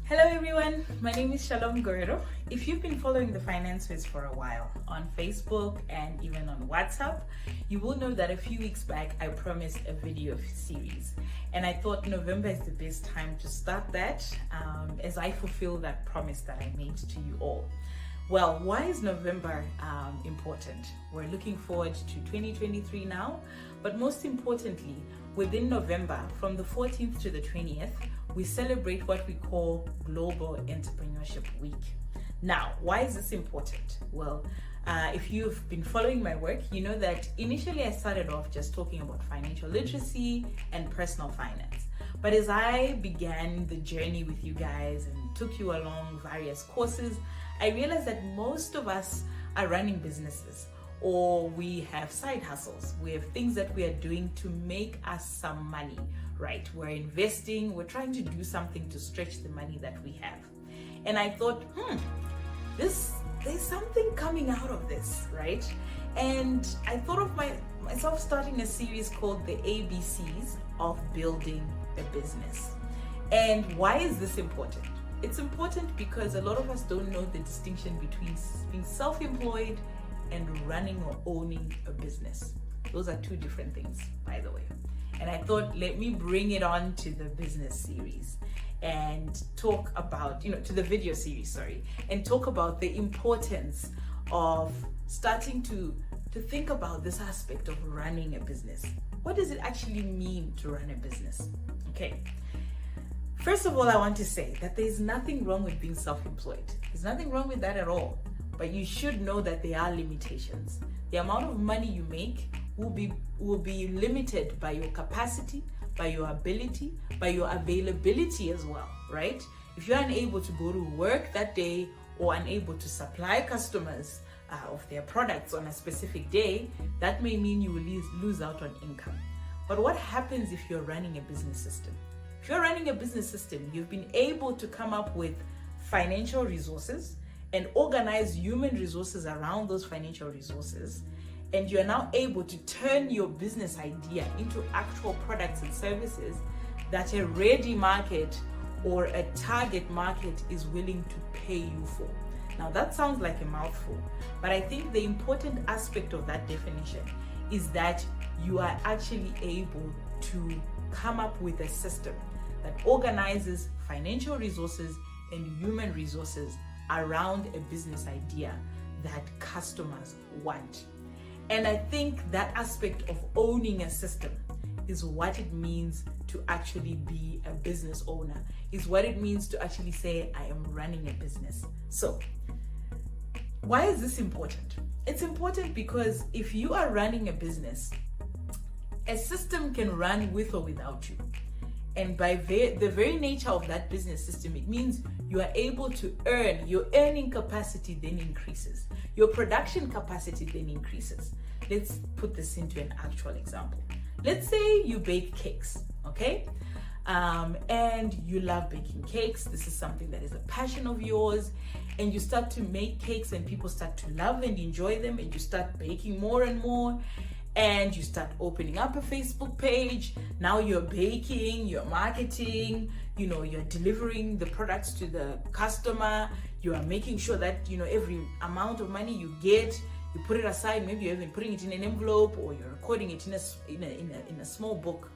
Hello everyone, my name is Shalom Guerrero. If you've been following TheFinanceWiz for a while on Facebook and even on WhatsApp, you will know that a few weeks back I promised a video series, and I thought November is the best time to start that as I fulfill that promise that I made to you all. Well, why is November important? We're looking forward to 2023 now, but most importantly, within November, from the 14th to the 20th, we celebrate what we call Global Entrepreneurship Week. Now, why is this important? Well, if you've been following my work, you know that initially I started off just talking about financial literacy and personal finance. But as I began the journey with you guys and took you along various courses, I realized that most of us are running businesses, or we have side hustles. We have things that we are doing to make us some money, right? We're investing, we're trying to do something to stretch the money that we have. And I thought, there's something coming out of this, right? And I thought of myself starting a series called the ABCs of Building a Business. And why is this important? It's important because a lot of us don't know the distinction between being self-employed and running or owning a business. Those are two different things, by the way. And I thought, let me bring it on to the business series and talk about, to the video series, sorry, and talk about the importance of starting to think about this aspect of running a business. What does it actually mean to run a business? Okay. First of all, I want to say that there's nothing wrong with being self-employed. There's nothing wrong with that at all. But you should know that there are limitations. The amount of money you make will be limited by your capacity, by your ability, by your availability as well, right? If you're unable to go to work that day or unable to supply customers of their products on a specific day, that may mean you will lose out on income. But what happens if you're running a business system? If you're running a business system, you've been able to come up with financial resources and organize human resources around those financial resources, and you're now able to turn your business idea into actual products and services that a ready market or a target market is willing to pay you for. Now that sounds like a mouthful, but I think the important aspect of that definition is that you are actually able to come up with a system that organizes financial resources and human resources around a business idea that customers want. And I think that aspect of owning a system is what it means to actually be a business owner, is what it means to actually say, I am running a business. So, why is this important? It's important because if you are running a business, a system can run with or without you. And by the very nature of that business system, it means you are able to earn. Your earning capacity then increases. Your production capacity then increases. Let's put this into an actual example. Let's say you bake cakes, okay? And you love baking cakes. This is something that is a passion of yours. And you start to make cakes and people start to love and enjoy them, and you start baking more and more. And you start opening up a Facebook page. Now you're baking, you're marketing, you're delivering the products to the customer. You are making sure that, every amount of money you get, you put it aside. Maybe you're even putting it in an envelope, or you're recording it in a small book.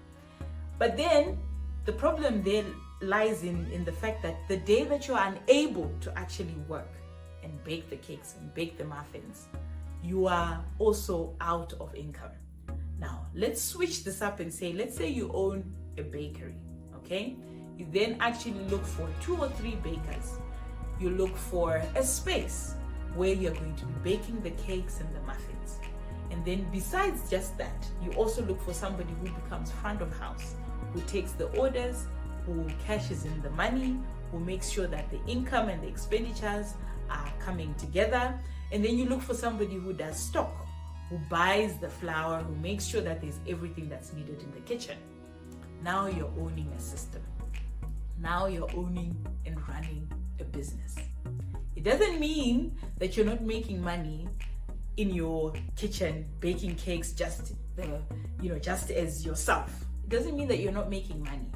But then the problem there lies in the fact that the day that you are unable to actually work and bake the cakes and bake the muffins, you are also out of income. Now, let's switch this up and say, let's say you own a bakery, okay? You then actually look for 2 or 3 bakers. You look for a space where you're going to be baking the cakes and the muffins. And then besides just that, you also look for somebody who becomes front of house, who takes the orders, who cashes in the money, who makes sure that the income and the expenditures are coming together. And then you look for somebody who does stock, who buys the flour, who makes sure that there's everything that's needed in the kitchen. Now you're owning a system. Now you're owning and running a business. It doesn't mean that you're not making money in your kitchen baking cakes just as yourself. It doesn't mean that you're not making money,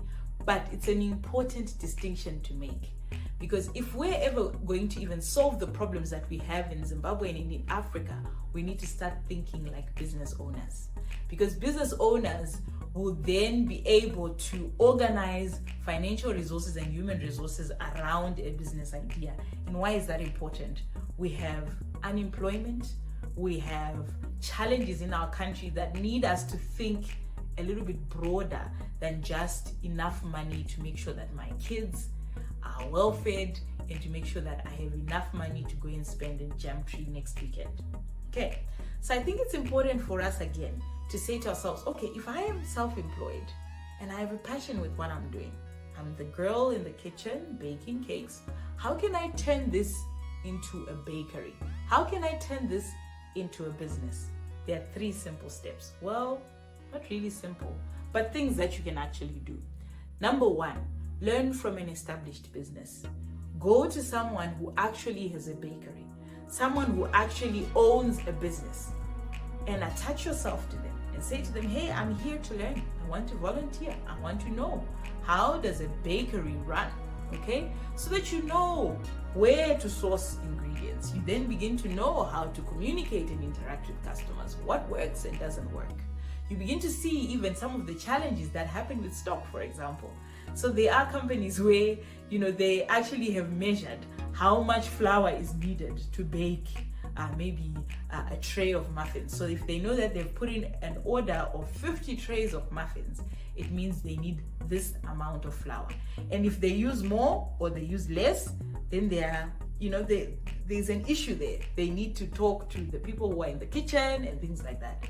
but it's an important distinction to make. Because if we're ever going to even solve the problems that we have in Zimbabwe and in Africa, we need to start thinking like business owners. Because business owners will then be able to organize financial resources and human resources around a business idea. And why is that important? We have unemployment, we have challenges in our country that need us to think a little bit broader than just enough money to make sure that my kids are well fed and to make sure that I have enough money to go and spend in Jamtree next weekend. Okay, so I think it's important for us again to say to ourselves, okay, if I am self-employed and I have a passion with what I'm doing, I'm the girl in the kitchen baking cakes, how can I turn this into a bakery? How can I turn this into a business? There are 3 simple steps. Well, not really simple, but things that you can actually do. Number 1, learn from an established business. Go to someone who actually has a bakery, someone who actually owns a business, and attach yourself to them and say to them, hey, I'm here to learn. I want to volunteer. I want to know, how does a bakery run? Okay, so that you know where to source ingredients. You then begin to know how to communicate and interact with customers, what works and doesn't work. You begin to see even some of the challenges that happen with stock, for example. So there are companies where, they actually have measured how much flour is needed to bake maybe a tray of muffins. So if they know that they've put in an order of 50 trays of muffins, it means they need this amount of flour. And if they use more or they use less, then there's an issue there. They need to talk to the people who are in the kitchen and things like that.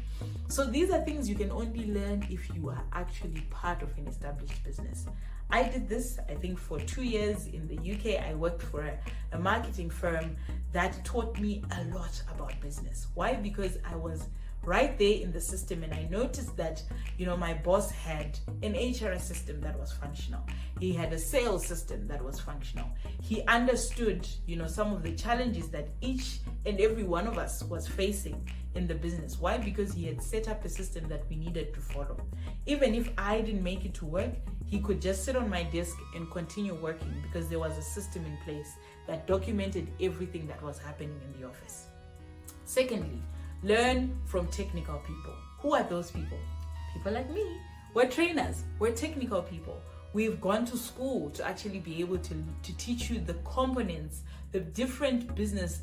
So these are things you can only learn if you are actually part of an established business. I did this, I think, for 2 years in the UK. I worked for a marketing firm that taught me a lot about business. Why? Because I was right there in the system, and I noticed that my boss had an HR system that was functional. He had a sales system that was functional. He understood some of the challenges that each and every one of us was facing in the business. Why? Because he had set up a system that we needed to follow. Even if I didn't make it to work, he could just sit on my desk and continue working because there was a system in place that documented everything that was happening in the office. Secondly, learn from technical people. Who are those people? People like me. We're trainers. We're technical people. We've gone to school to actually be able to teach you the components, the different business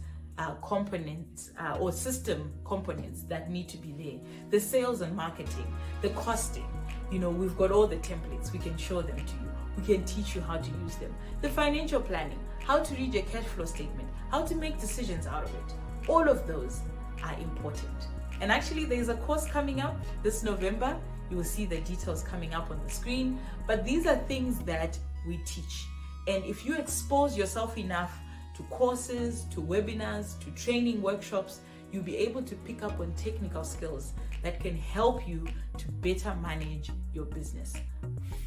components or system components that need to be there. The sales and marketing, the costing. We've got all the templates. We can show them to you. We can teach you how to use them. The financial planning, how to read your cash flow statement, how to make decisions out of it. All of those are important. And actually, there's a course coming up this November. You will see the details coming up on the screen. But these are things that we teach. And if you expose yourself enough to courses, to webinars, to training workshops, you'll be able to pick up on technical skills that can help you to better manage your business.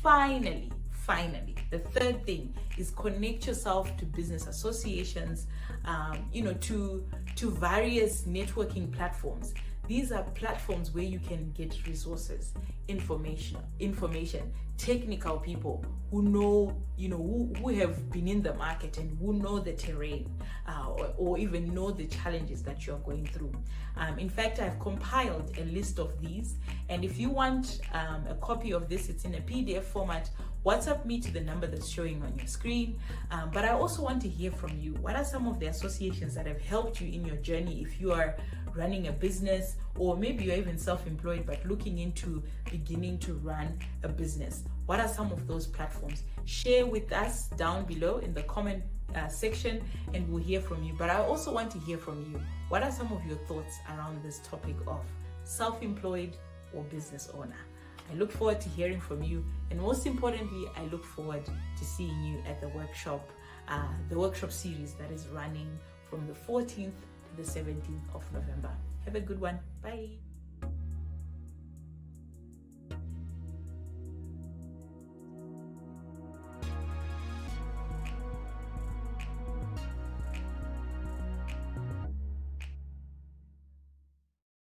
Finally, the third thing is connect yourself to business associations, to various networking platforms. These are platforms where you can get resources, information, technical people who know, who have been in the market and who know the terrain, or even know the challenges that you're going through. In fact, I've compiled a list of these, and if you want a copy of this, it's in a PDF format. WhatsApp me to the number that's showing on your screen. But I also want to hear from you. What are some of the associations that have helped you in your journey if you are running a business, or maybe you're even self-employed but looking into beginning to run a business? What are some of those platforms? Share with us down below in the comment section, and we'll hear from you. But I also want to hear from you. What are some of your thoughts around this topic of self-employed or business owner? I look forward to hearing from you, and most importantly, I look forward to seeing you at the workshop series that is running from the 14th to the 17th of November. Have a good one. Bye.